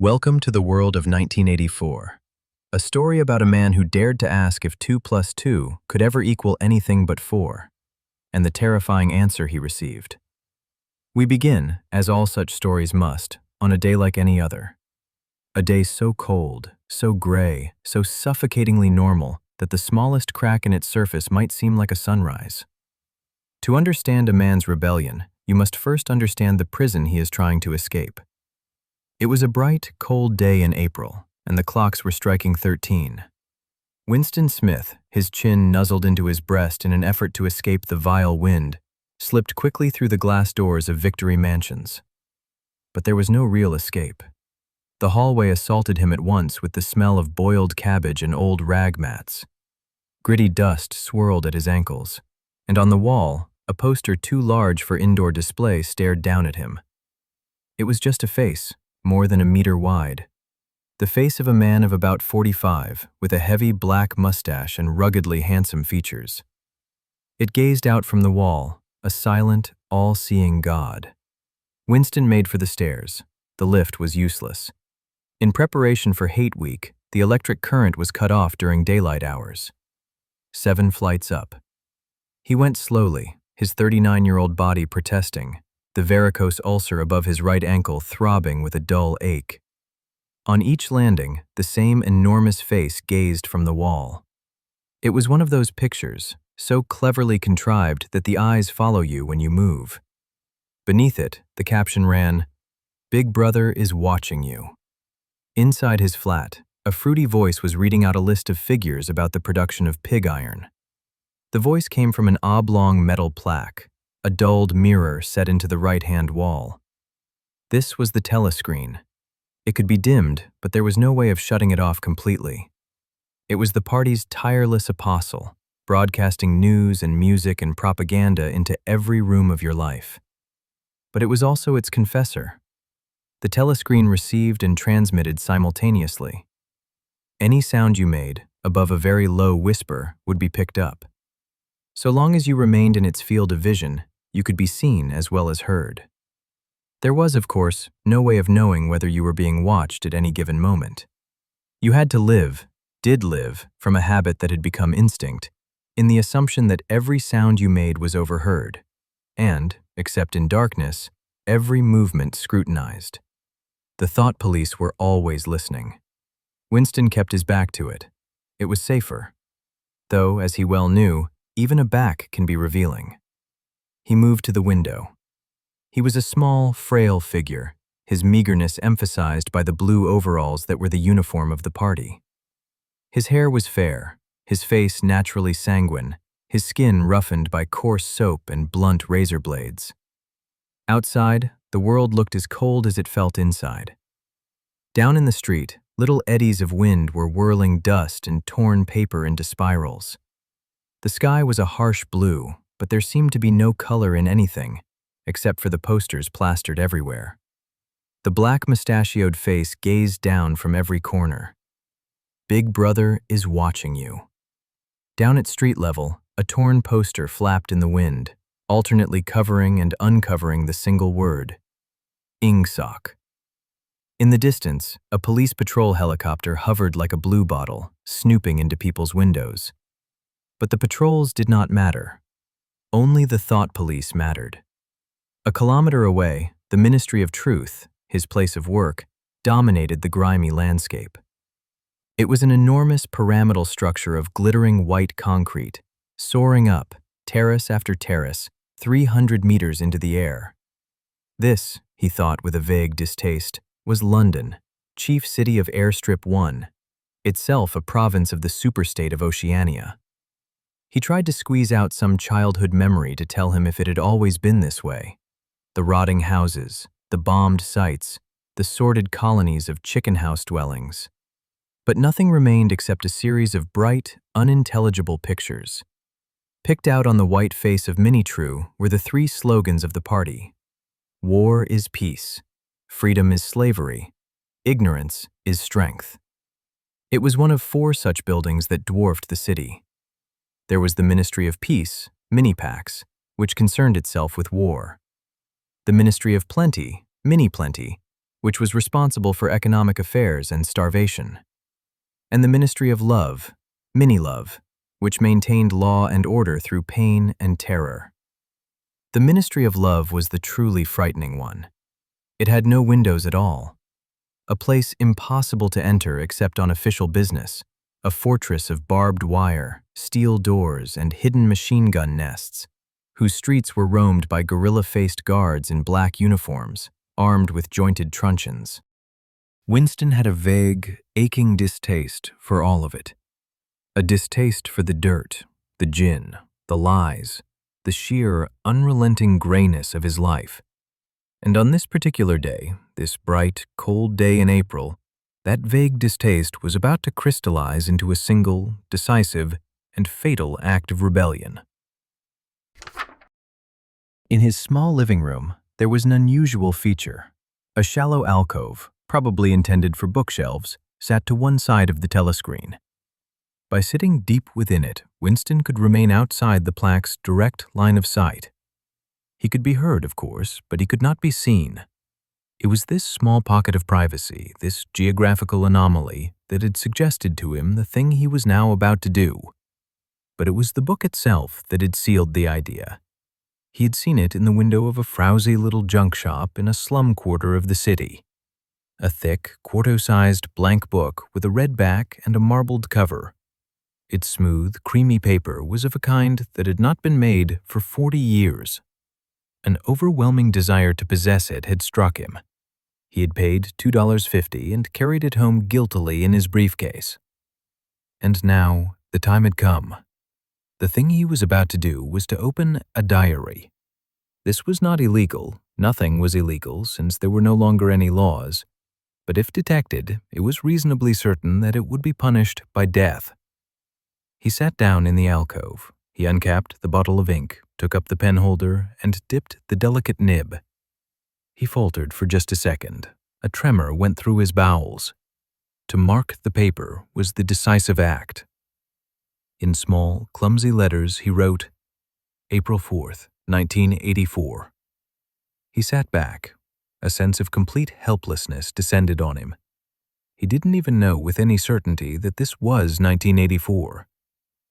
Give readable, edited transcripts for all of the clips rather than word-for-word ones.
Welcome to the world of 1984, a story about a man who dared to ask if 2 plus 2 could ever equal anything but 4, and the terrifying answer he received. We begin, as all such stories must, on a day like any other. A day so cold, so gray, so suffocatingly normal that the smallest crack in its surface might seem like a sunrise. To understand a man's rebellion, you must first understand the prison he is trying to escape. It was a bright, cold day in April, and the clocks were striking 13. Winston Smith, his chin nuzzled into his breast in an effort to escape the vile wind, slipped quickly through the glass doors of Victory Mansions. But there was no real escape. The hallway assaulted him at once with the smell of boiled cabbage and old rag mats. Gritty dust swirled at his ankles, and on the wall, a poster too large for indoor display stared down at him. It was just a face, more than a meter wide. The face of a man of about 45, with a heavy black mustache and ruggedly handsome features. It gazed out from the wall, a silent, all-seeing God. Winston made for the stairs. The lift was useless. In preparation for Hate Week, the electric current was cut off during daylight hours. 7 flights up. He went slowly, his 39-year-old body protesting, the varicose ulcer above his right ankle throbbing with a dull ache. On each landing, the same enormous face gazed from the wall. It was one of those pictures, so cleverly contrived that the eyes follow you when you move. Beneath it, the caption ran, "Big Brother is watching you." Inside his flat, a fruity voice was reading out a list of figures about the production of pig iron. The voice came from an oblong metal plaque, a dulled mirror set into the right-hand wall. This was the telescreen. It could be dimmed, but there was no way of shutting it off completely. It was the party's tireless apostle, broadcasting news and music and propaganda into every room of your life. But it was also its confessor. The telescreen received and transmitted simultaneously. Any sound you made, above a very low whisper, would be picked up. So long as you remained in its field of vision, you could be seen as well as heard. There was, of course, no way of knowing whether you were being watched at any given moment. You had to did live, from a habit that had become instinct, in the assumption that every sound you made was overheard, and, except in darkness, every movement scrutinized. The thought police were always listening. Winston kept his back to it. It was safer. Though, as he well knew, even a back can be revealing. He moved to the window. He was a small, frail figure, his meagerness emphasized by the blue overalls that were the uniform of the party. His hair was fair, his face naturally sanguine, his skin roughened by coarse soap and blunt razor blades. Outside, the world looked as cold as it felt inside. Down in the street, little eddies of wind were whirling dust and torn paper into spirals. The sky was a harsh blue, but there seemed to be no color in anything, except for the posters plastered everywhere. The black mustachioed face gazed down from every corner. Big Brother is watching you. Down at street level, a torn poster flapped in the wind, alternately covering and uncovering the single word, Ingsoc. In the distance, a police patrol helicopter hovered like a blue bottle, snooping into people's windows. But the patrols did not matter. Only the thought police mattered. A kilometer away, the Ministry of Truth, his place of work, dominated the grimy landscape. It was an enormous pyramidal structure of glittering white concrete, soaring up, terrace after terrace, 300 meters into the air. This, he thought with a vague distaste, was London, chief city of Airstrip 1, itself a province of the superstate of Oceania. He tried to squeeze out some childhood memory to tell him if it had always been this way. The rotting houses, the bombed sites, the sordid colonies of chicken house dwellings. But nothing remained except a series of bright, unintelligible pictures. Picked out on the white face of Minitrue were the 3 slogans of the party. War is peace. Freedom is slavery. Ignorance is strength. It was one of 4 such buildings that dwarfed the city. There was the Ministry of Peace, Minipax, which concerned itself with war. The Ministry of Plenty, Mini-Plenty, which was responsible for economic affairs and starvation, and the Ministry of Love, Mini-Love, which maintained law and order through pain and terror. The Ministry of Love was the truly frightening one. It had no windows at all, a place impossible to enter except on official business, a fortress of barbed wire, steel doors, and hidden machine gun nests, whose streets were roamed by gorilla-faced guards in black uniforms, armed with jointed truncheons. Winston had a vague, aching distaste for all of it. A distaste for the dirt, the gin, the lies, the sheer, unrelenting grayness of his life. And on this particular day, this bright, cold day in April, that vague distaste was about to crystallize into a single, decisive, and fatal act of rebellion. In his small living room, there was an unusual feature. A shallow alcove, probably intended for bookshelves, sat to one side of the telescreen. By sitting deep within it, Winston could remain outside the plaque's direct line of sight. He could be heard, of course, but he could not be seen. It was this small pocket of privacy, this geographical anomaly, that had suggested to him the thing he was now about to do. But it was the book itself that had sealed the idea. He had seen it in the window of a frowsy little junk shop in a slum quarter of the city. A thick, quarto-sized blank book with a red back and a marbled cover. Its smooth, creamy paper was of a kind that had not been made for 40 years. An overwhelming desire to possess it had struck him. He had paid $2.50 and carried it home guiltily in his briefcase. And now, the time had come. The thing he was about to do was to open a diary. This was not illegal. Nothing was illegal since there were no longer any laws. But if detected, it was reasonably certain that it would be punished by death. He sat down in the alcove. He uncapped the bottle of ink, took up the pen holder, and dipped the delicate nib. He faltered for just a second. A tremor went through his bowels. To mark the paper was the decisive act. In small, clumsy letters, he wrote, April 4th, 1984. He sat back. A sense of complete helplessness descended on him. He didn't even know with any certainty that this was 1984.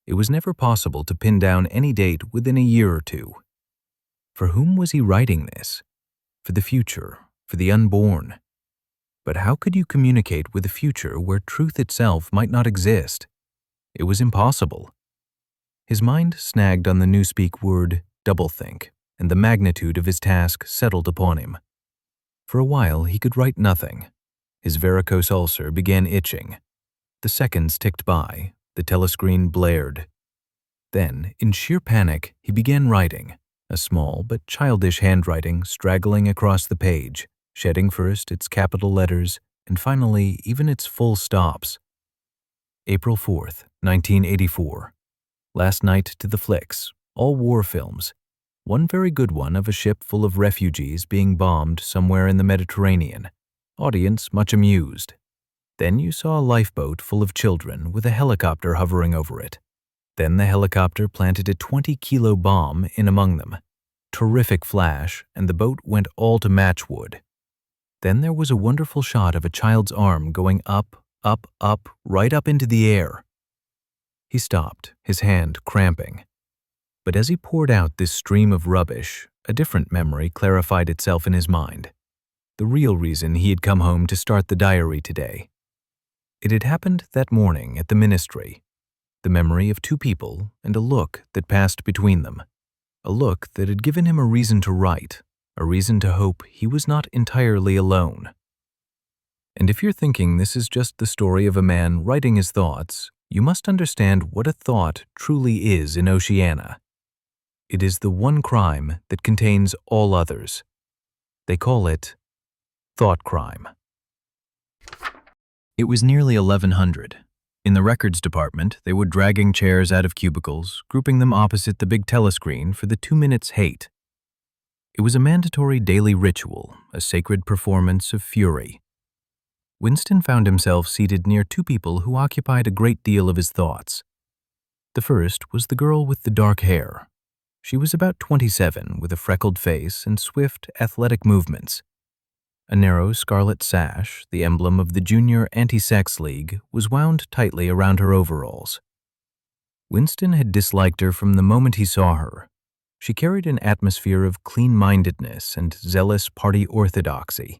It was never possible to pin down any date within a year or two. For whom was he writing this? For the future, for the unborn. But how could you communicate with a future where truth itself might not exist? It was impossible. His mind snagged on the newspeak word doublethink, and the magnitude of his task settled upon him. For a while he could write nothing. His varicose ulcer began itching. The seconds ticked by. The telescreen blared. Then, in sheer panic, he began writing, a small but childish handwriting straggling across the page, shedding first its capital letters and finally even its full stops. April 4th, 1984. Last night to the flicks, all war films. One very good one of a ship full of refugees being bombed somewhere in the Mediterranean. Audience much amused. Then you saw a lifeboat full of children with a helicopter hovering over it. Then the helicopter planted a 20-kilo bomb in among them. Terrific flash, and the boat went all to matchwood. Then there was a wonderful shot of a child's arm going up, up, up, right up into the air. He stopped, his hand cramping. But as he poured out this stream of rubbish, a different memory clarified itself in his mind. The real reason he had come home to start the diary today. It had happened that morning at the ministry. The memory of two people and a look that passed between them. A look that had given him a reason to write, a reason to hope he was not entirely alone. And if you're thinking this is just the story of a man writing his thoughts, you must understand what a thought truly is in Oceania. It is the one crime that contains all others. They call it Thoughtcrime. It was nearly 1100. In the records department, they were dragging chairs out of cubicles, grouping them opposite the big telescreen for the 2 minutes hate. It was a mandatory daily ritual, a sacred performance of fury. Winston found himself seated near two people who occupied a great deal of his thoughts. The first was the girl with the dark hair. She was about 27, with a freckled face and swift, athletic movements. A narrow scarlet sash, the emblem of the Junior Anti-Sex League, was wound tightly around her overalls. Winston had disliked her from the moment he saw her. She carried an atmosphere of clean-mindedness and zealous party orthodoxy.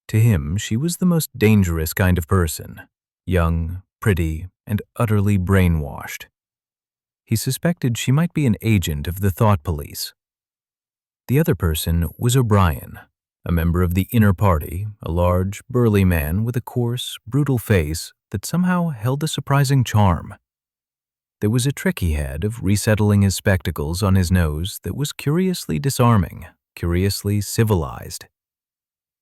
To him, she was the most dangerous kind of person, young, pretty, and utterly brainwashed. He suspected she might be an agent of the thought police. The other person was O'Brien, a member of the inner party, a large, burly man with a coarse, brutal face that somehow held a surprising charm. There was a trick he had of resettling his spectacles on his nose that was curiously disarming, curiously civilized.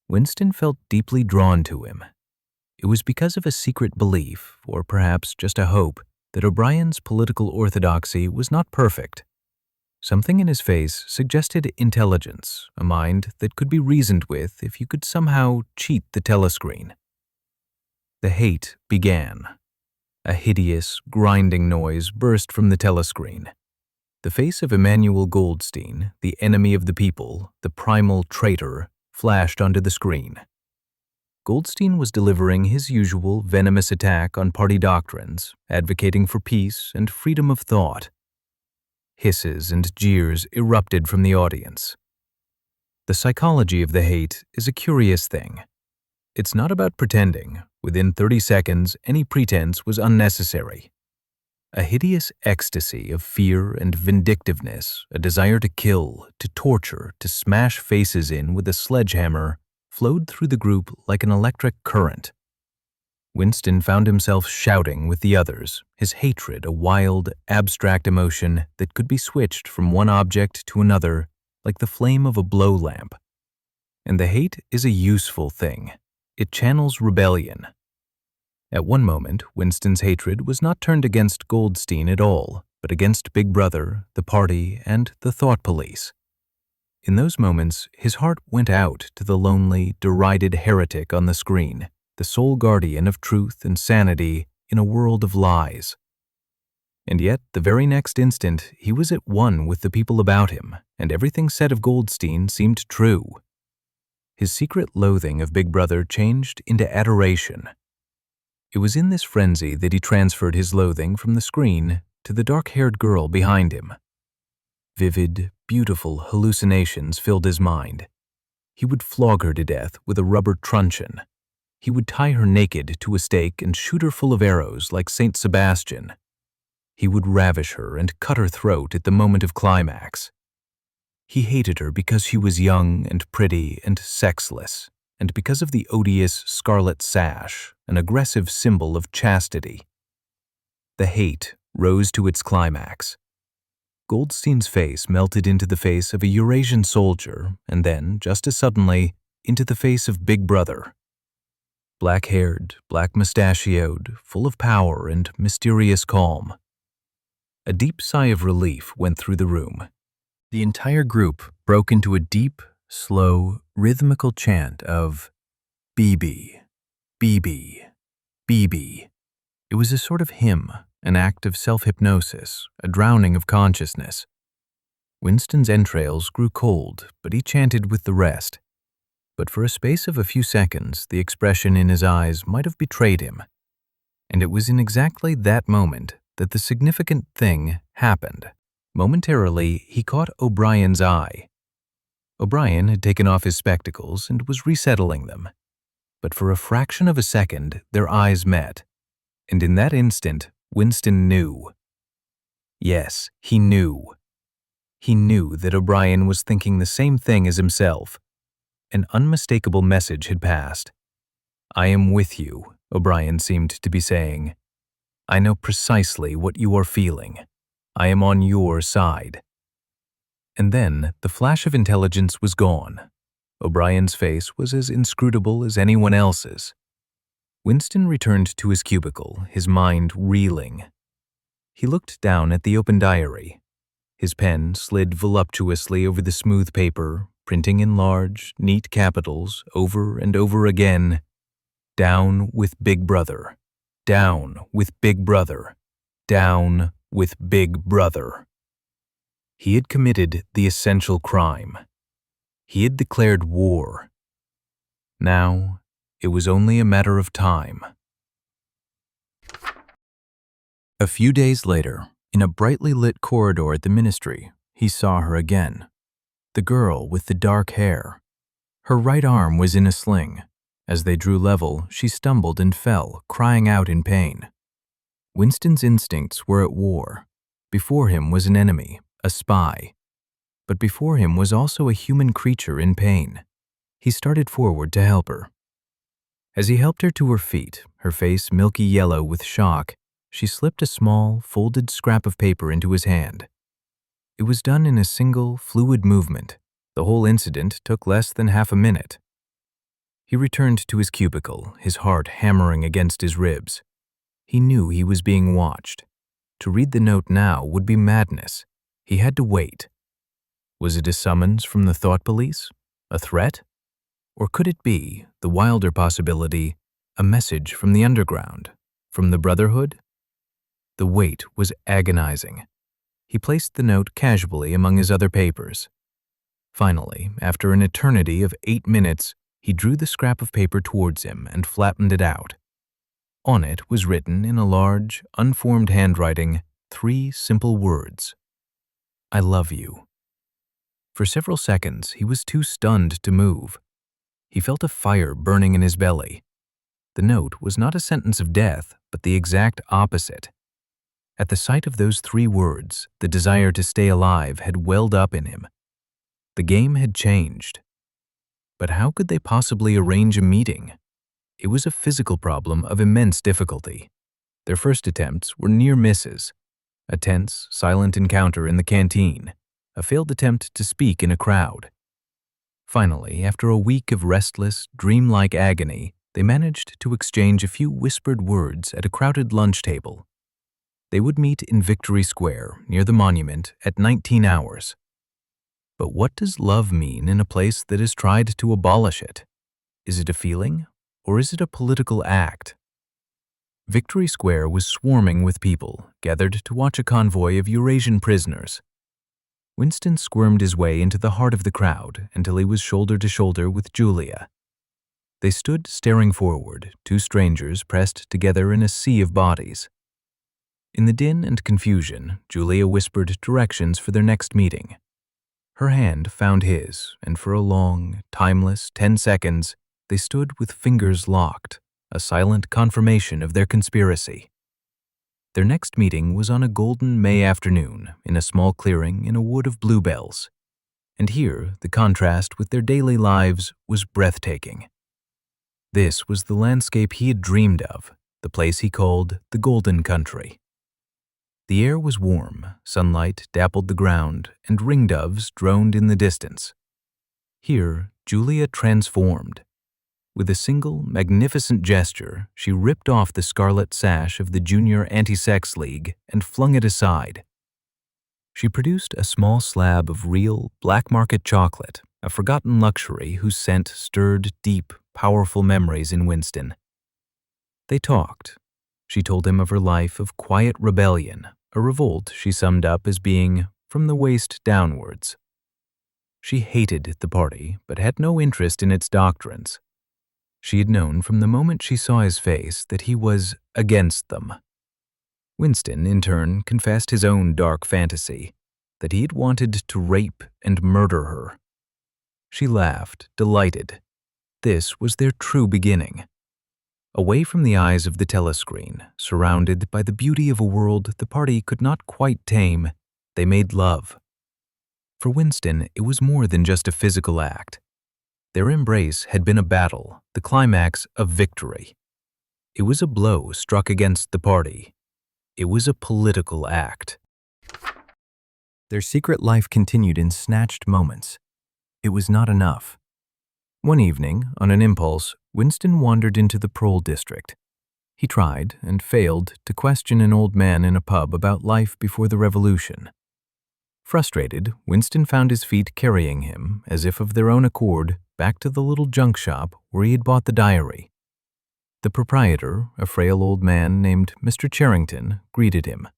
Winston felt deeply drawn to him. It was because of a secret belief, or perhaps just a hope, that O'Brien's political orthodoxy was not perfect. Something in his face suggested intelligence, a mind that could be reasoned with if you could somehow cheat the telescreen. The hate began. A hideous, grinding noise burst from the telescreen. The face of Emmanuel Goldstein, the enemy of the people, the primal traitor, flashed onto the screen. Goldstein was delivering his usual venomous attack on party doctrines, advocating for peace and freedom of thought. Hisses and jeers erupted from the audience. The psychology of the hate is a curious thing. It's not about pretending. Within 30 seconds, any pretense was unnecessary. A hideous ecstasy of fear and vindictiveness, a desire to kill, to torture, to smash faces in with a sledgehammer, flowed through the group like an electric current. Winston found himself shouting with the others, his hatred a wild, abstract emotion that could be switched from one object to another like the flame of a blow lamp. And the hate is a useful thing. It channels rebellion. At one moment, Winston's hatred was not turned against Goldstein at all, but against Big Brother, the party, and the thought police. In those moments, his heart went out to the lonely, derided heretic on the screen, the sole guardian of truth and sanity in a world of lies. And yet, the very next instant, he was at one with the people about him, and everything said of Goldstein seemed true. His secret loathing of Big Brother changed into adoration. It was in this frenzy that he transferred his loathing from the screen to the dark-haired girl behind him. Vivid, beautiful hallucinations filled his mind. He would flog her to death with a rubber truncheon. He would tie her naked to a stake and shoot her full of arrows like Saint Sebastian. He would ravish her and cut her throat at the moment of climax. He hated her because she was young and pretty and sexless, and because of the odious scarlet sash, an aggressive symbol of chastity. The hate rose to its climax. Goldstein's face melted into the face of a Eurasian soldier, and then, just as suddenly, into the face of Big Brother. Black-haired, black-mustachioed, full of power and mysterious calm. A deep sigh of relief went through the room. The entire group broke into a deep, slow, rhythmical chant of BB, BB, BB. It was a sort of hymn, an act of self-hypnosis, a drowning of consciousness. Winston's entrails grew cold, but he chanted with the rest. But for a space of a few seconds, the expression in his eyes might have betrayed him. And it was in exactly that moment that the significant thing happened. Momentarily, he caught O'Brien's eye. O'Brien had taken off his spectacles and was resettling them. But for a fraction of a second, their eyes met. And in that instant, Winston knew. Yes, he knew. He knew that O'Brien was thinking the same thing as himself. An unmistakable message had passed. I am with you, O'Brien seemed to be saying. I know precisely what you are feeling. I am on your side. And then the flash of intelligence was gone. O'Brien's face was as inscrutable as anyone else's. Winston returned to his cubicle, his mind reeling. He looked down at the open diary. His pen slid voluptuously over the smooth paper, printing in large, neat capitals over and over again, "Down with Big Brother. Down with Big Brother. Down with Big Brother." He had committed the essential crime. He had declared war. Now, it was only a matter of time. A few days later, in a brightly lit corridor at the ministry, he saw her again. The girl with the dark hair. Her right arm was in a sling. As they drew level, she stumbled and fell, crying out in pain. Winston's instincts were at war. Before him was an enemy, a spy. But before him was also a human creature in pain. He started forward to help her. As he helped her to her feet, her face milky yellow with shock, she slipped a small, folded scrap of paper into his hand. It was done in a single, fluid movement. The whole incident took less than half a minute. He returned to his cubicle, his heart hammering against his ribs. He knew he was being watched. To read the note now would be madness. He had to wait. Was it a summons from the thought police? A threat? Or could it be, the wilder possibility, a message from the underground, from the Brotherhood? The wait was agonizing. He placed the note casually among his other papers. Finally, after an eternity of 8 minutes, he drew the scrap of paper towards him and flattened it out. On it was written in a large, unformed handwriting 3 simple words. I love you. For several seconds, he was too stunned to move. He felt a fire burning in his belly. The note was not a sentence of death, but the exact opposite. At the sight of those 3 words, the desire to stay alive had welled up in him. The game had changed. But how could they possibly arrange a meeting? It was a physical problem of immense difficulty. Their first attempts were near misses. A tense, silent encounter in the canteen. A failed attempt to speak in a crowd. Finally, after a week of restless, dreamlike agony, they managed to exchange a few whispered words at a crowded lunch table. They would meet in Victory Square, near the monument, at 19 hours. But what does love mean in a place that has tried to abolish it? Is it a feeling, or is it a political act? Victory Square was swarming with people, gathered to watch a convoy of Eurasian prisoners. Winston squirmed his way into the heart of the crowd until he was shoulder to shoulder with Julia. They stood staring forward, 2 strangers pressed together in a sea of bodies. In the din and confusion, Julia whispered directions for their next meeting. Her hand found his, and for a long, timeless 10 seconds, they stood with fingers locked, a silent confirmation of their conspiracy. Their next meeting was on a golden May afternoon in a small clearing in a wood of bluebells. And here, the contrast with their daily lives was breathtaking. This was the landscape he had dreamed of, the place he called the Golden Country. The air was warm, sunlight dappled the ground, and ringdoves droned in the distance. Here, Julia transformed. With a single, magnificent gesture, she ripped off the scarlet sash of the Junior Anti-Sex League and flung it aside. She produced a small slab of real, black-market chocolate, a forgotten luxury whose scent stirred deep, powerful memories in Winston. They talked. She told him of her life of quiet rebellion, a revolt she summed up as being from the waist downwards. She hated the party, but had no interest in its doctrines. She had known from the moment she saw his face that he was against them. Winston, in turn, confessed his own dark fantasy, that he had wanted to rape and murder her. She laughed, delighted. This was their true beginning. Away from the eyes of the telescreen, surrounded by the beauty of a world the party could not quite tame, they made love. For Winston, it was more than just a physical act. Their embrace had been a battle, the climax of victory. It was a blow struck against the party. It was a political act. Their secret life continued in snatched moments. It was not enough. One evening, on an impulse, Winston wandered into the Prole district. He tried, and failed, to question an old man in a pub about life before the revolution. Frustrated, Winston found his feet carrying him, as if of their own accord, back to the little junk shop where he had bought the diary. The proprietor, a frail old man named Mr. Charrington, greeted him.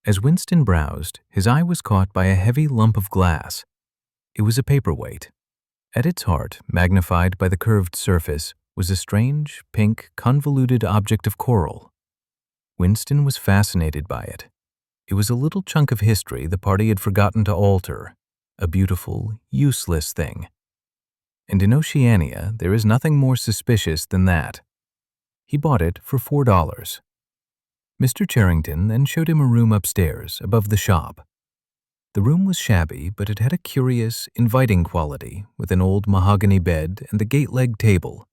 As Winston browsed, his eye was caught by a heavy lump of glass. It was a paperweight. At its heart, magnified by the curved surface, was a strange, pink, convoluted object of coral. Winston was fascinated by it. It was a little chunk of history the party had forgotten to alter, a beautiful, useless thing. And in Oceania, there is nothing more suspicious than that. He bought it for $4. Mr. Charrington then showed him a room upstairs, above the shop. The room was shabby, but it had a curious, inviting quality, with an old mahogany bed and a gate-legged table.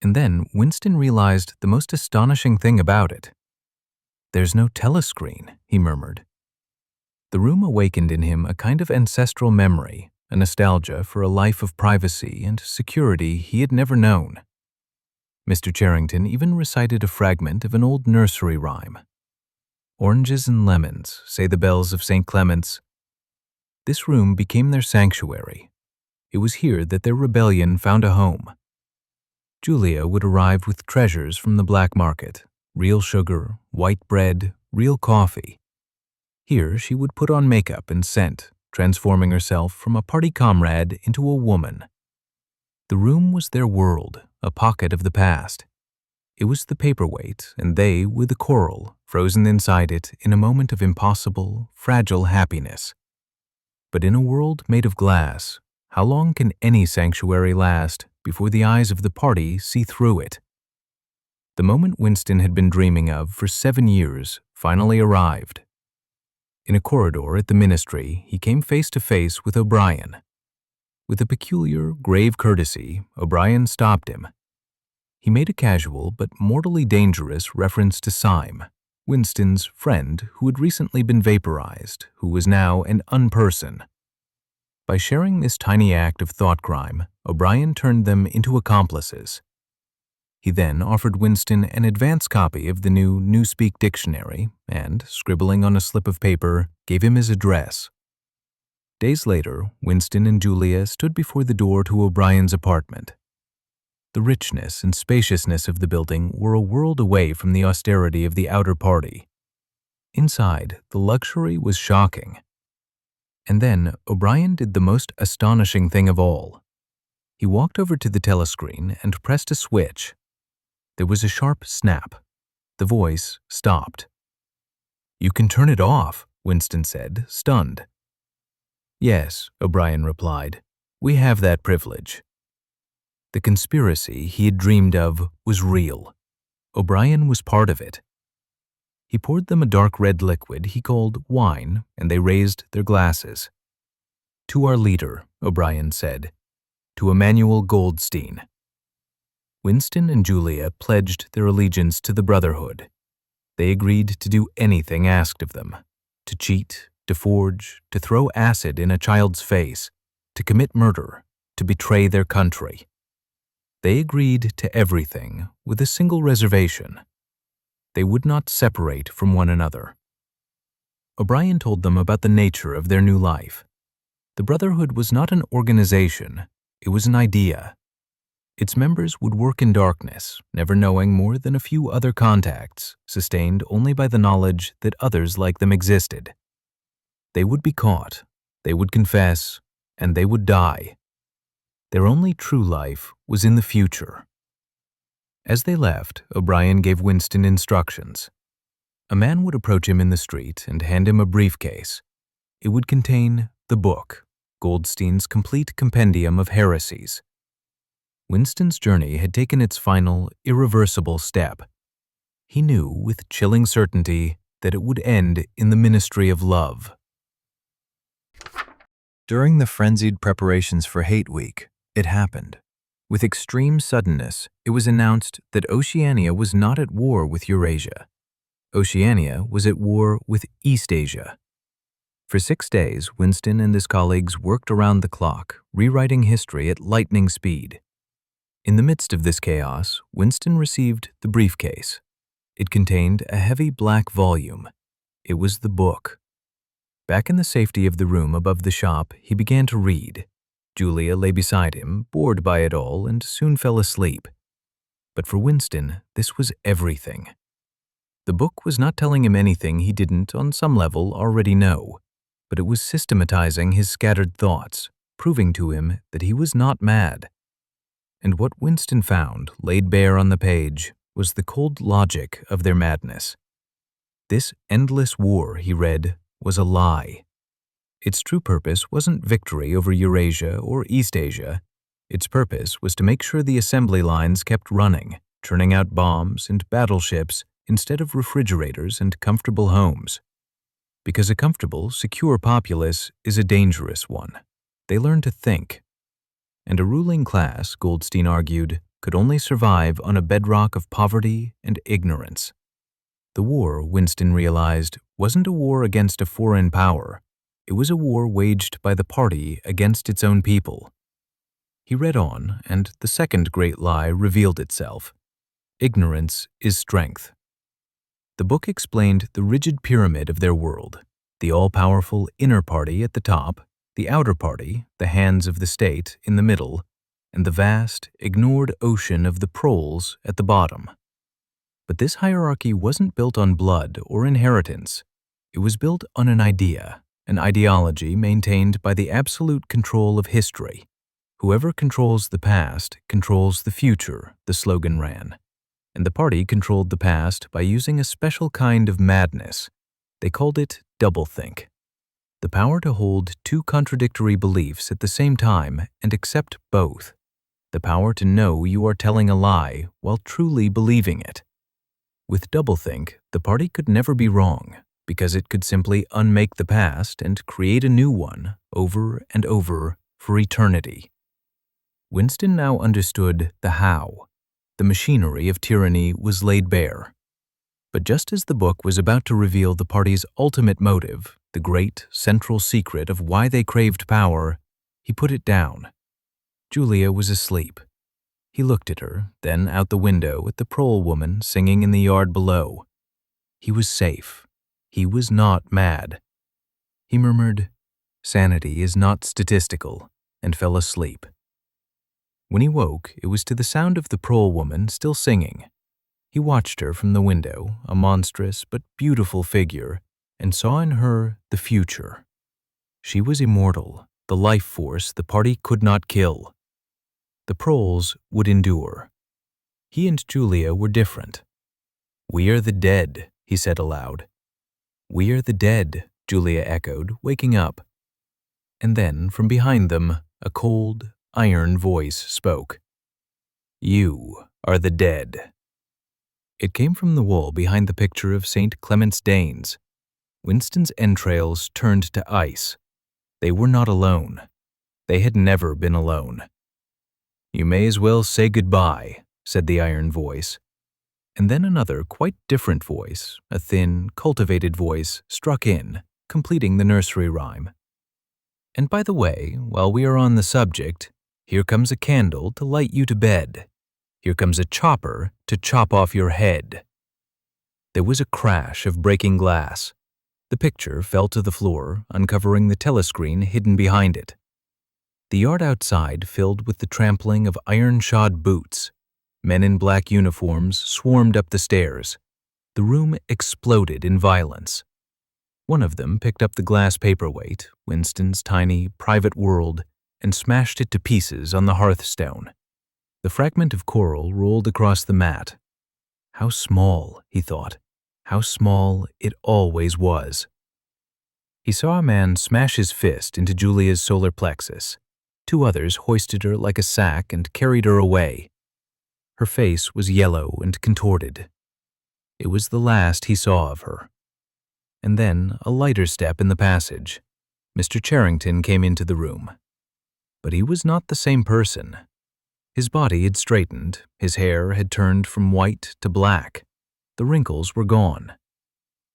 And then Winston realized the most astonishing thing about it. "There's no telescreen," he murmured. The room awakened in him a kind of ancestral memory, a nostalgia for a life of privacy and security he had never known. Mr. Charrington even recited a fragment of an old nursery rhyme. "Oranges and lemons, say the bells of St. Clement's." This room became their sanctuary. It was here that their rebellion found a home. Julia would arrive with treasures from the black market, real sugar, white bread, real coffee. Here she would put on makeup and scent, transforming herself from a party comrade into a woman. The room was their world, a pocket of the past. It was the paperweight, and they were the coral, frozen inside it in a moment of impossible, fragile happiness. But in a world made of glass, how long can any sanctuary last before the eyes of the party see through it? The moment Winston had been dreaming of for 7 years finally arrived. In a corridor at the ministry, he came face to face with O'Brien. With a peculiar, grave courtesy, O'Brien stopped him. He made a casual but mortally dangerous reference to Syme, Winston's friend who had recently been vaporized, who was now an unperson. By sharing this tiny act of thought crime, O'Brien turned them into accomplices. He then offered Winston an advance copy of the new Newspeak dictionary and, scribbling on a slip of paper, gave him his address. Days later, Winston and Julia stood before the door to O'Brien's apartment. The richness and spaciousness of the building were a world away from the austerity of the outer party. Inside, the luxury was shocking. And then O'Brien did the most astonishing thing of all. He walked over to the telescreen and pressed a switch. There was a sharp snap. The voice stopped. "You can turn it off," Winston said, stunned. "Yes," O'Brien replied. "We have that privilege." The conspiracy he had dreamed of was real. O'Brien was part of it. He poured them a dark red liquid he called wine, and they raised their glasses. "To our leader," O'Brien said. "To Emmanuel Goldstein." Winston and Julia pledged their allegiance to the Brotherhood. They agreed to do anything asked of them, to cheat, to forge, to throw acid in a child's face, to commit murder, to betray their country. They agreed to everything with a single reservation. They would not separate from one another. O'Brien told them about the nature of their new life. The Brotherhood was not an organization, it was an idea. Its members would work in darkness, never knowing more than a few other contacts, sustained only by the knowledge that others like them existed. They would be caught, they would confess, and they would die. Their only true life was in the future. As they left, O'Brien gave Winston instructions. A man would approach him in the street and hand him a briefcase. It would contain the book, Goldstein's complete compendium of heresies. Winston's journey had taken its final, irreversible step. He knew with chilling certainty that it would end in the ministry of love. During the frenzied preparations for Hate Week, it happened. With extreme suddenness, it was announced that Oceania was not at war with Eurasia. Oceania was at war with Eastasia. For 6 days, Winston and his colleagues worked around the clock, rewriting history at lightning speed. In the midst of this chaos, Winston received the briefcase. It contained a heavy black volume. It was the book. Back in the safety of the room above the shop, he began to read. Julia lay beside him, bored by it all, and soon fell asleep. But for Winston, this was everything. The book was not telling him anything he didn't, on some level, already know, but it was systematizing his scattered thoughts, proving to him that he was not mad. And what Winston found, laid bare on the page, was the cold logic of their madness. This endless war, he read, was a lie. Its true purpose wasn't victory over Eurasia or East Asia. Its purpose was to make sure the assembly lines kept running, churning out bombs and battleships instead of refrigerators and comfortable homes. Because a comfortable, secure populace is a dangerous one. They learn to think. And a ruling class, Goldstein argued, could only survive on a bedrock of poverty and ignorance. The war, Winston realized, wasn't a war against a foreign power. It was a war waged by the party against its own people. He read on, and the second great lie revealed itself. Ignorance is strength. The book explained the rigid pyramid of their world, the all-powerful inner party at the top, the outer party, the hands of the state, in the middle, and the vast, ignored ocean of the proles at the bottom. But this hierarchy wasn't built on blood or inheritance. It was built on an idea, an ideology maintained by the absolute control of history. Whoever controls the past controls the future, the slogan ran. And the party controlled the past by using a special kind of madness. They called it doublethink. The power to hold two contradictory beliefs at the same time and accept both. The power to know you are telling a lie while truly believing it. With doublethink, the party could never be wrong, because it could simply unmake the past and create a new one over and over for eternity. Winston now understood the how. The machinery of tyranny was laid bare. But just as the book was about to reveal the party's ultimate motive, the great central secret of why they craved power, he put it down. Julia was asleep. He looked at her, then out the window at the prole woman singing in the yard below. He was safe. He was not mad. He murmured, "Sanity is not statistical," and fell asleep. When he woke, it was to the sound of the prole woman still singing. He watched her from the window, a monstrous but beautiful figure, and saw in her the future. She was immortal, the life force the party could not kill. The proles would endure. He and Julia were different. "We are the dead," he said aloud. "We are the dead," Julia echoed, waking up. And then, from behind them, a cold, iron voice spoke. "You are the dead." It came from the wall behind the picture of St. Clement's Danes. Winston's entrails turned to ice. They were not alone. They had never been alone. "You may as well say goodbye," said the iron voice. And then another, quite different voice, a thin, cultivated voice, struck in, completing the nursery rhyme. "And by the way, while we are on the subject, here comes a candle to light you to bed. Here comes a chopper to chop off your head." There was a crash of breaking glass. The picture fell to the floor, uncovering the telescreen hidden behind it. The yard outside filled with the trampling of iron-shod boots. Men in black uniforms swarmed up the stairs. The room exploded in violence. One of them picked up the glass paperweight, Winston's tiny, private world, and smashed it to pieces on the hearthstone. The fragment of coral rolled across the mat. How small, he thought. How small it always was. He saw a man smash his fist into Julia's solar plexus. Two others hoisted her like a sack and carried her away. Her face was yellow and contorted. It was the last he saw of her. And then a lighter step in the passage. Mr. Charrington came into the room. But he was not the same person. His body had straightened, his hair had turned from white to black. The wrinkles were gone.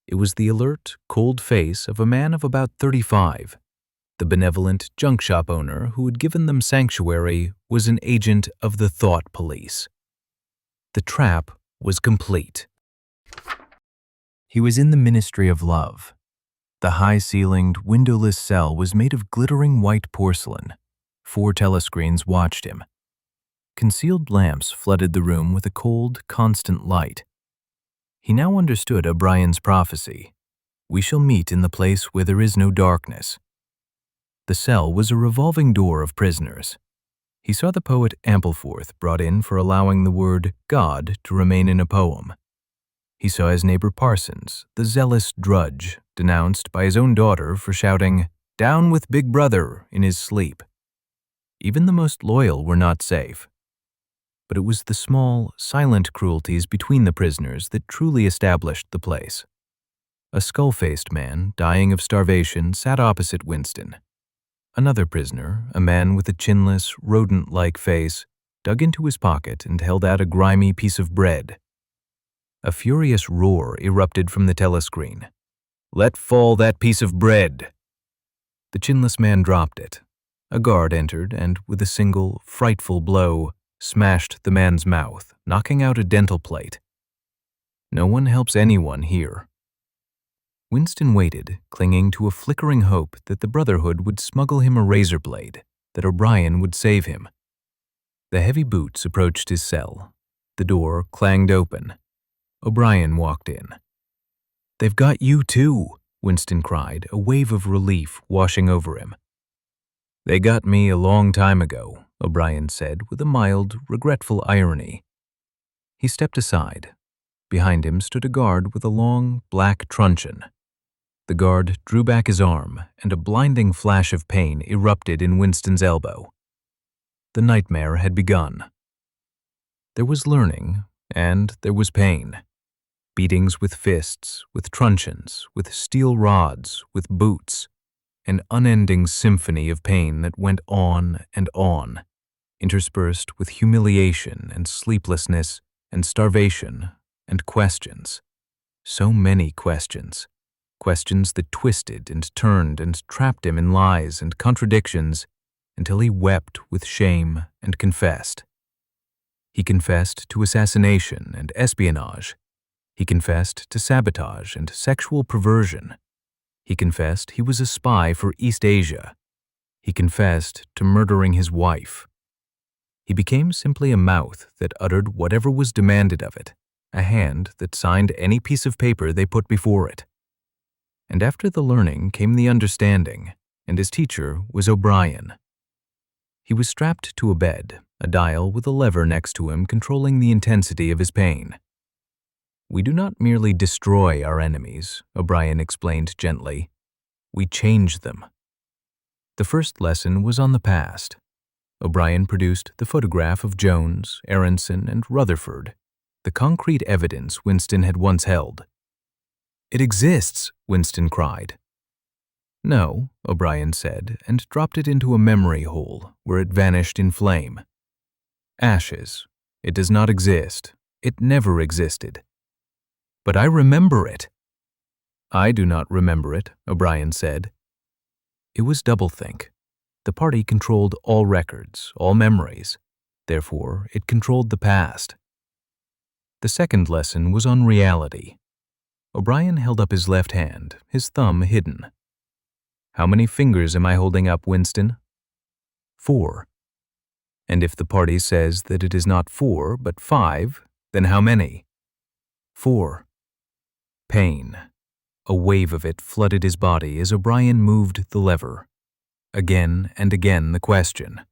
It was the alert, cold face of a man of about 35. The benevolent junk shop owner who had given them sanctuary was an agent of the thought police. The trap was complete. He was in the Ministry of Love. The high-ceilinged, windowless cell was made of glittering white porcelain. 4 telescreens watched him. Concealed lamps flooded the room with a cold, constant light. He now understood O'Brien's prophecy. We shall meet in the place where there is no darkness. The cell was a revolving door of prisoners. He saw the poet Ampleforth brought in for allowing the word God to remain in a poem. He saw his neighbor Parsons, the zealous drudge, denounced by his own daughter for shouting, "Down with Big Brother," in his sleep. Even the most loyal were not safe. But it was the small, silent cruelties between the prisoners that truly established the place. A skull-faced man, dying of starvation, sat opposite Winston. Another prisoner, a man with a chinless, rodent-like face, dug into his pocket and held out a grimy piece of bread. A furious roar erupted from the telescreen. "Let fall that piece of bread!" The chinless man dropped it. A guard entered and, with a single, frightful blow, smashed the man's mouth, knocking out a dental plate. No one helps anyone here. Winston waited, clinging to a flickering hope that the Brotherhood would smuggle him a razor blade, that O'Brien would save him. The heavy boots approached his cell. The door clanged open. O'Brien walked in. "They've got you too," Winston cried, a wave of relief washing over him. "They got me a long time ago," O'Brien said with a mild, regretful irony. He stepped aside. Behind him stood a guard with a long, black truncheon. The guard drew back his arm, and a blinding flash of pain erupted in Winston's elbow. The nightmare had begun. There was learning, and there was pain. Beatings with fists, with truncheons, with steel rods, with boots. An unending symphony of pain that went on, interspersed with humiliation and sleeplessness and starvation and questions. So many questions. Questions that twisted and turned and trapped him in lies and contradictions until he wept with shame and confessed. He confessed to assassination and espionage. He confessed to sabotage and sexual perversion. He confessed he was a spy for East Asia. He confessed to murdering his wife. He became simply a mouth that uttered whatever was demanded of it, a hand that signed any piece of paper they put before it. And after the learning came the understanding, and his teacher was O'Brien. He was strapped to a bed, a dial with a lever next to him controlling the intensity of his pain. "We do not merely destroy our enemies," O'Brien explained gently. "We change them." The first lesson was on the past. O'Brien produced the photograph of Jones, Aronson, and Rutherford, the concrete evidence Winston had once held. "It exists," Winston cried. "No," O'Brien said, and dropped it into a memory hole where it vanished in flame. "Ashes. It does not exist. It never existed." "But I remember it." "I do not remember it," O'Brien said. It was doublethink. The party controlled all records, all memories. Therefore, it controlled the past. The second lesson was on reality. O'Brien held up his left hand, his thumb hidden. "How many fingers am I holding up, Winston?" "4. "And if the party says that it is not 4, but 5, then how many?" "4. Pain. A wave of it flooded his body as O'Brien moved the lever. Again and again the question.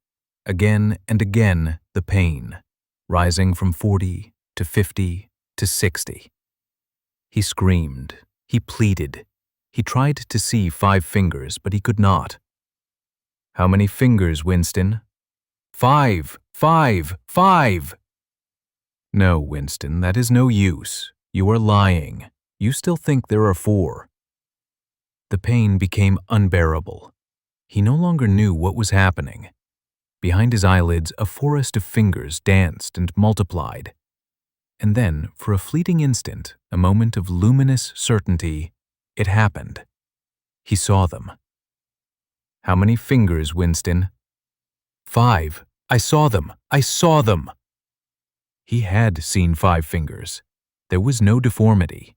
Again and again the pain, rising from 40 to 50 to 60. He screamed. He pleaded. He tried to see 5 fingers, but he could not. "How many fingers, Winston?" 5, 5, 5! "No, Winston, that is no use. You are lying. You still think there are 4. The pain became unbearable. He no longer knew what was happening. Behind his eyelids, a forest of fingers danced and multiplied. And then, for a fleeting instant, a moment of luminous certainty, it happened. He saw them. "How many fingers, Winston?" 5. I saw them. I saw them. He had seen 5 fingers. There was no deformity.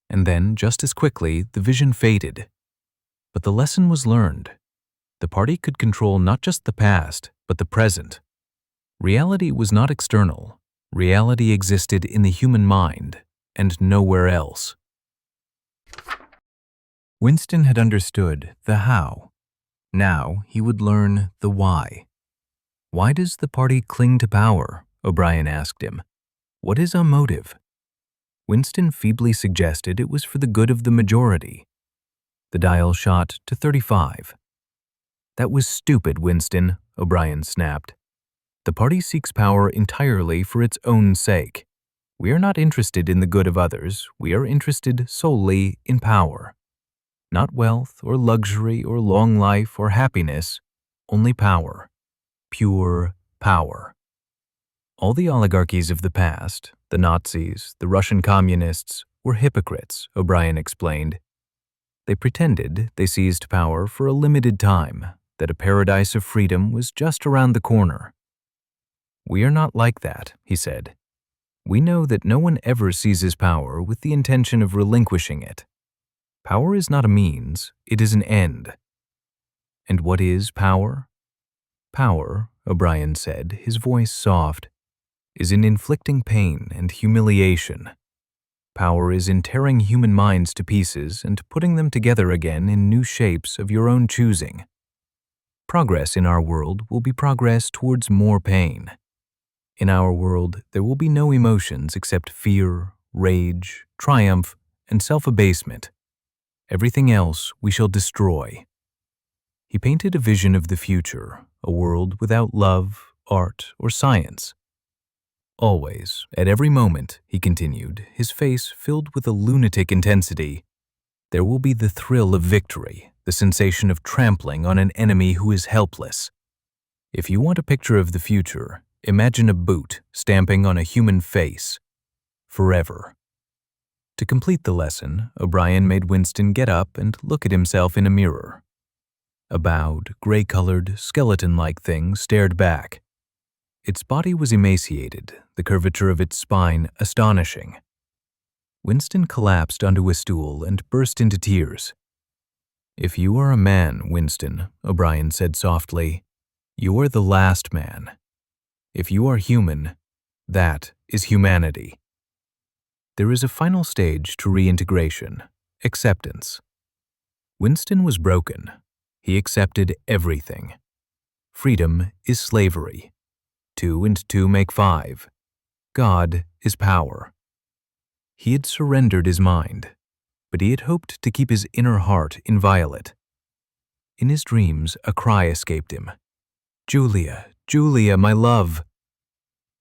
And then, just as quickly, the vision faded. But the lesson was learned. The party could control not just the past, but the present. Reality was not external. Reality existed in the human mind, and nowhere else. Winston had understood the how. Now he would learn the why. Why does the party cling to power? O'Brien asked him. What is our motive? Winston feebly suggested it was for the good of the majority. The dial shot to 35. That was stupid, Winston, O'Brien snapped. The party seeks power entirely for its own sake. We are not interested in the good of others. We are interested solely in power. Not wealth or luxury or long life or happiness, only power. Pure power. All the oligarchies of the past, the Nazis, the Russian communists, were hypocrites, O'Brien explained. They pretended they seized power for a limited time, that a paradise of freedom was just around the corner. We are not like that, he said. We know that no one ever seizes power with the intention of relinquishing it. Power is not a means, it is an end. And what is power? Power, O'Brien said, his voice soft, is in inflicting pain and humiliation. Power is in tearing human minds to pieces and putting them together again in new shapes of your own choosing. Progress in our world will be progress towards more pain. In our world, there will be no emotions except fear, rage, triumph, and self-abasement. Everything else we shall destroy. He painted a vision of the future, a world without love, art, or science. Always, at every moment, he continued, his face filled with a lunatic intensity, there will be the thrill of victory, the sensation of trampling on an enemy who is helpless. If you want a picture of the future, imagine a boot stamping on a human face. Forever. To complete the lesson, O'Brien made Winston get up and look at himself in a mirror. A bowed, gray-colored, skeleton-like thing stared back. Its body was emaciated, the curvature of its spine astonishing. Winston collapsed onto a stool and burst into tears. If you are a man, Winston, O'Brien said softly, you are the last man. If you are human, that is humanity. There is a final stage to reintegration, acceptance. Winston was broken. He accepted everything. Freedom is slavery. 2 and 2 make 5. God is power. He had surrendered his mind, but he had hoped to keep his inner heart inviolate. In his dreams, a cry escaped him. Julia, Julia, my love.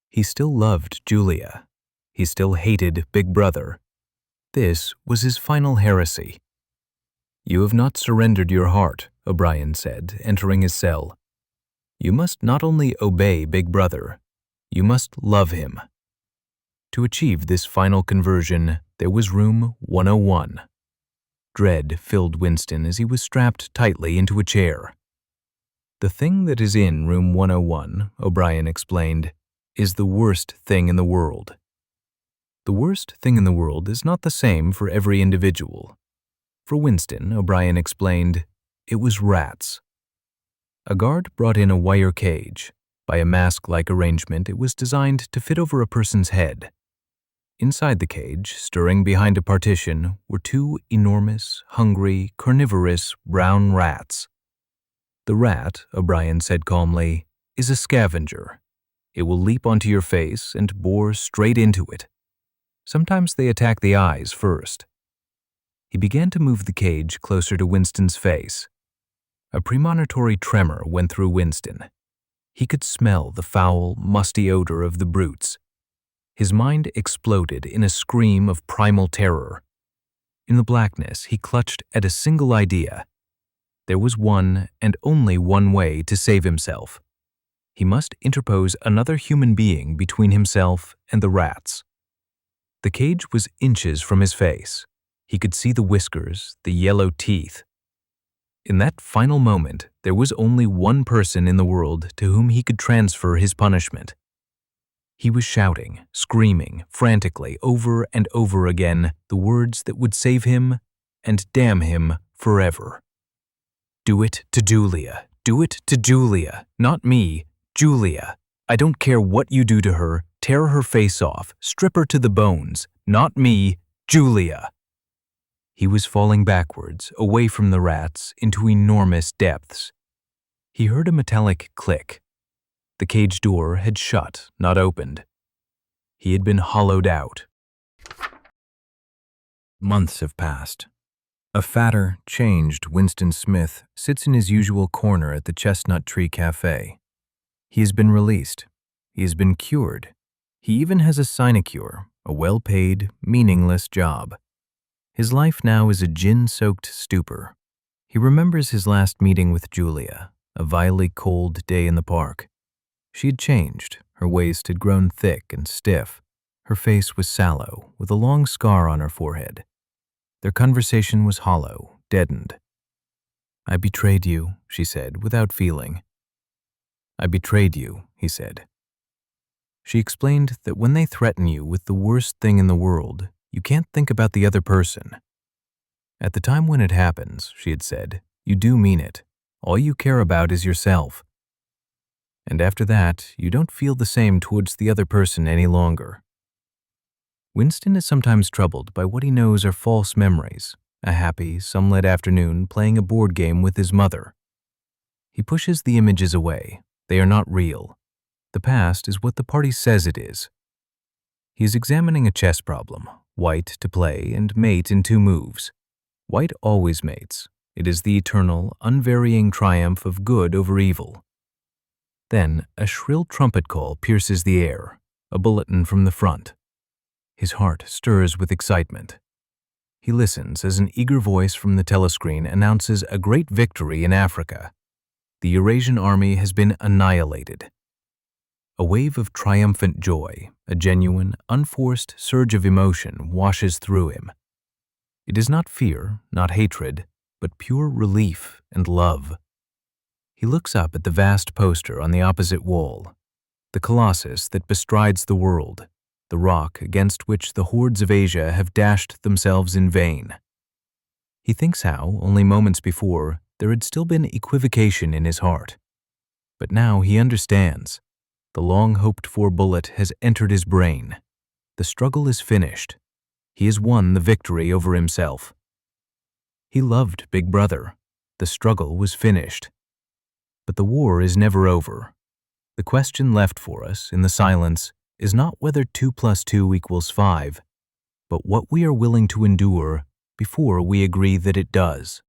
He still loved Julia. He still hated Big Brother. This was his final heresy. You have not surrendered your heart, O'Brien said, entering his cell. You must not only obey Big Brother, you must love him. To achieve this final conversion, there was room 101. Dread filled Winston as he was strapped tightly into a chair. The thing that is in room 101, O'Brien explained, is the worst thing in the world. The worst thing in the world is not the same for every individual. For Winston, O'Brien explained, it was rats. A guard brought in a wire cage. By a mask-like arrangement, it was designed to fit over a person's head. Inside the cage, stirring behind a partition, were 2 enormous, hungry, carnivorous brown rats. The rat, O'Brien said calmly, is a scavenger. It will leap onto your face and bore straight into it. Sometimes they attack the eyes first. He began to move the cage closer to Winston's face. A premonitory tremor went through Winston. He could smell the foul, musty odor of the brutes. His mind exploded in a scream of primal terror. In the blackness, he clutched at a single idea. There was one and only one way to save himself. He must interpose another human being between himself and the rats. The cage was inches from his face. He could see the whiskers, the yellow teeth. In that final moment, there was only one person in the world to whom he could transfer his punishment. He was shouting, screaming, frantically, over and over again, the words that would save him and damn him forever. Do it to Julia. Do it to Julia. Not me. Julia. I don't care what you do to her. Tear her face off. Strip her to the bones. Not me. Julia. He was falling backwards, away from the rats, into enormous depths. He heard a metallic click. The cage door had shut, not opened. He had been hollowed out. Months have passed. A fatter, changed Winston Smith sits in his usual corner at the Chestnut Tree Cafe. He has been released. He has been cured. He even has a sinecure, a well-paid, meaningless job. His life now is a gin-soaked stupor. He remembers his last meeting with Julia, a vilely cold day in the park. She had changed. Her waist had grown thick and stiff. Her face was sallow, with a long scar on her forehead. Their conversation was hollow, deadened. "I betrayed you," she said, without feeling. "I betrayed you," he said. She explained that when they threaten you with the worst thing in the world, you can't think about the other person. At the time when it happens, she had said, you do mean it. All you care about is yourself. And after that, you don't feel the same towards the other person any longer. Winston is sometimes troubled by what he knows are false memories, a happy, sunlit afternoon playing a board game with his mother. He pushes the images away. They are not real. The past is what the party says it is. He is examining a chess problem, white to play and mate in 2 moves. White always mates. It is the eternal, unvarying triumph of good over evil. Then a shrill trumpet call pierces the air, a bulletin from the front. His heart stirs with excitement. He listens as an eager voice from the telescreen announces a great victory in Africa. The Eurasian army has been annihilated. A wave of triumphant joy, a genuine, unforced surge of emotion washes through him. It is not fear, not hatred, but pure relief and love. He looks up at the vast poster on the opposite wall, the colossus that bestrides the world, the rock against which the hordes of Asia have dashed themselves in vain. He thinks how, only moments before, there had still been equivocation in his heart. But now he understands. The long-hoped-for bullet has entered his brain. The struggle is finished. He has won the victory over himself. He loved Big Brother. The struggle was finished. But the war is never over. The question left for us, in the silence, is not whether 2 + 2 = 5, but what we are willing to endure before we agree that it does.